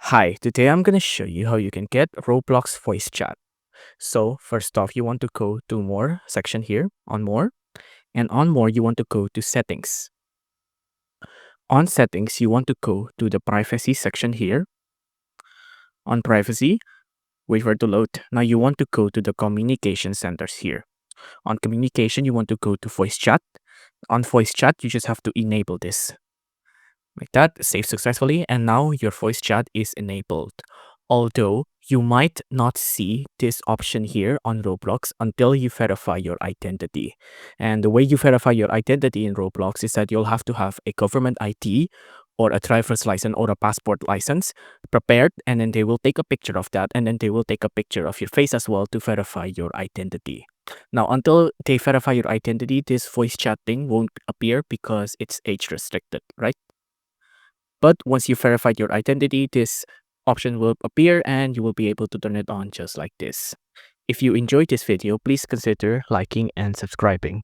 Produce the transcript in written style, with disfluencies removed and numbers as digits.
Hi, today I'm going to show you how you can get Roblox voice chat. So first off, you want to go to more section here on more, and on more, you want to go to settings. On settings, you want to go to the privacy section here. On privacy, wait for it to load. Now you want to go to the communication centers here. On communication, you want to go to voice chat. On voice chat, you just have to enable this. Like that, save successfully, and now your voice chat is enabled. Although you might not see this option here on Roblox until you verify your identity. And the way you verify your identity in Roblox is that you'll have to have a government ID or a driver's license or a passport license prepared, and then they will take a picture of that, and then they will take a picture of your face as well to verify your identity. Now, until they verify your identity, this voice chat thing won't appear because it's age restricted, right? But once you verified your identity, this option will appear and you will be able to turn it on just like this. If you enjoyed this video, please consider liking and subscribing.